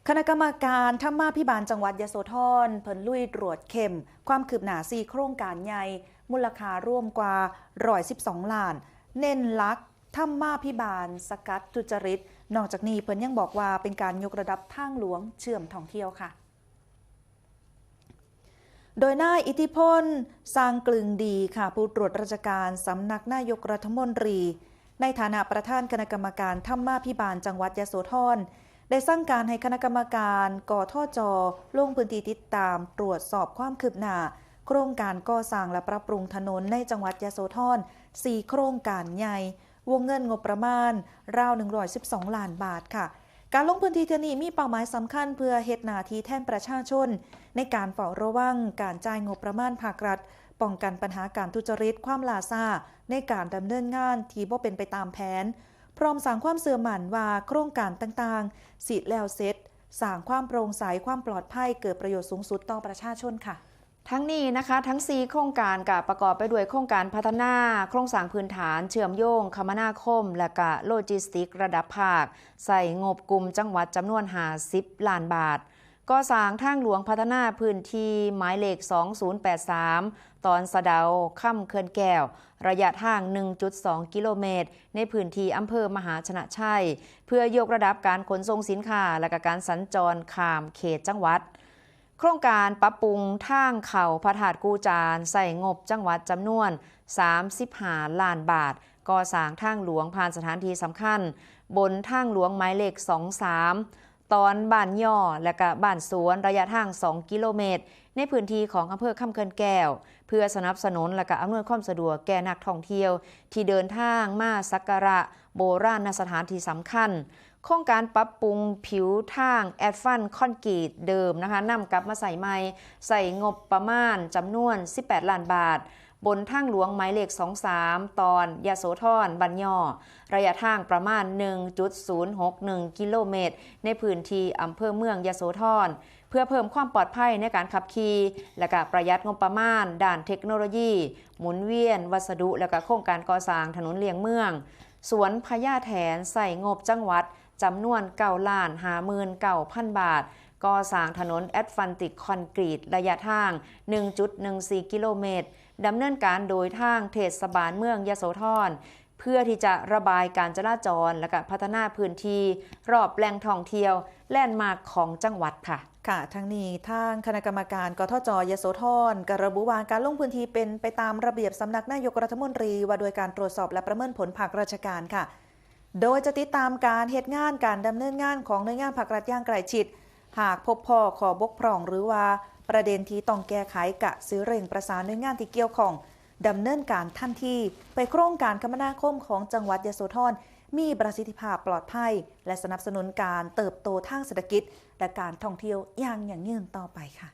คณะกรรมการธรรมาภิบาลจังหวัดยโสธรเพิ่นลุยตรวจเข้มความคืบหน้า4โครงการใหญ่มูลค่าร่วมกว่า112ล้าน เน้นหลักธรรมาภิบาลสกัดทุจริตนอกจากนี้เพิ่นยังบอกว่าเป็นการยกระดับทางหลวงเชื่อมท่องเที่ยวค่ะ โดยนายอิทธิพลสร้างกลึงดีค่ะผู้ตรวจราชการสำนักนายกรัฐมนตรีในฐานะประธานคณะกรรมการธรรมาภิบาลจังหวัดยโสธรได้สั่งการให้คณะกรรมการกทจ.ลงพื้นที่ติดตามตรวจสอบความคืบหน้าโครงการก่อสร้างและปรับปรุงถนนในจังหวัดยโสธร4โครงการใหญ่วงเงินงบประมาณราว112ล้านบาทค่ะการลงพื้นที่เที่ยวนี้มีเป้าหมายสำคัญเพื่อเฮ็ดหน้าที่แทนประชาชนในการเฝ้าระวังการจ่ายงบประมาณภาครัฐป้องกันปัญหาการทุจริตความล่าช้าในการดำเนินงานที่บ่เป็นไปตามแผนพร้อมสร้างความเชื่อมั่นว่าโครงการต่างๆสิแล้วเสร็จสร้างความโปร่งใสความปลอดภัยเกิดประโยชน์สูงสุดต่อประชาชนค่ะทั้งนี้นะคะทั้ง4โครงการกับประกอบไปด้วยโครงการพัฒนาโครงสร้างพื้นฐานเชื่อมโยงคมนาคมและก็โลจิสติกระดับภาคใส่งบกลุ่มจังหวัดจำนวน50ล้านบาทก่อสร้างทางหลวงพัฒนาพื้นที่หมายเลข2083ตอนสะเดาค่ำเขื่อนแก้วระยะทาง 1.2 กิโลเมตรในพื้นที่อำเภอมหาชนะชัยเพื่อยกระดับการขนส่งสินค้าและการสัญจรข้ามเขตจังหวัดโครงการปรับปรุงทางเข้าพระธาตุกูจานใส่งบจังหวัดจำนวน35ล้านบาทก่อสร้างทางหลวงผ่านสถานที่สำคัญบนทางหลวงหมายเลข23ตอนบ้านย่อและก็บ้านสวนระยะทาง2กิโลเมตรในพื้นที่ของอำเภอค่ำเขื่อนแก้วเพื่อสนับสนุนและก็อำนวยความสะดวกแก่นักท่องเที่ยวที่เดินทางมาสักการะโบราณสถานที่สำคัญโครงการปรับปรุงผิวทางแอสฟัลต์คอนกรีตเดิมนะคะนำกลับมาใส่ใหม่ใส่งบประมาณจำนวน18ล้านบาทบนทางหลวงหมายเลข23ตอนยโสธรบันย่อระยะทางประมาณ 1.061 กิโลเมตรในพื้นที่อำเภอเมืองยโสธรเพื่อเพิ่มความปลอดภัยในการขับขี่และก็ประหยัดงบประมาณด้านเทคโนโลยีหมุนเวียนวัสดุและก็โครงการก่อสร้างถนนเลียงเมืองสวนพญาแถนใส่งบจังหวัดจำนวน9,59,000 บาทก่อสร้างถนนแอสฟัลติกคอนกรีตระยะทาง 1.14 กิโลเมตรดำเนินการโดยทางเทศบาลเมืองยโสธรเพื่อที่จะระบายการจราจรและก็พัฒนาพื้นที่รอบแหล่งท่องเที่ยวแลนด์มาร์คของจังหวัดค่ะค่ะทั้งนี้ทางคณะกรรมการกทจ.ยโสธรกระบุว่าการลงพื้นที่เป็นไปตามระเบียบสำนักนายกรัฐมนตรีว่าโดยการตรวจสอบและประเมินผลภาคราชการค่ะโดยจะติดตามการเหตุงานการดำเนินงานของหน่วยงานภาครัฐอย่างใกล้ชิดหากพบขอบกพร่องหรือว่าประเด็นที่ต้องแก้ไขกะซื้อเร่งประสานหน่วยงานที่เกี่ยวข้องดำเนินการทันทีไปโครงการคมนาคมของจังหวัดยโสธรมีประสิทธิภาพปลอดภัยและสนับสนุนการเติบโตทางเศรษฐกิจและการท่องเที่ยวอย่างยั่งยืนต่อไปค่ะ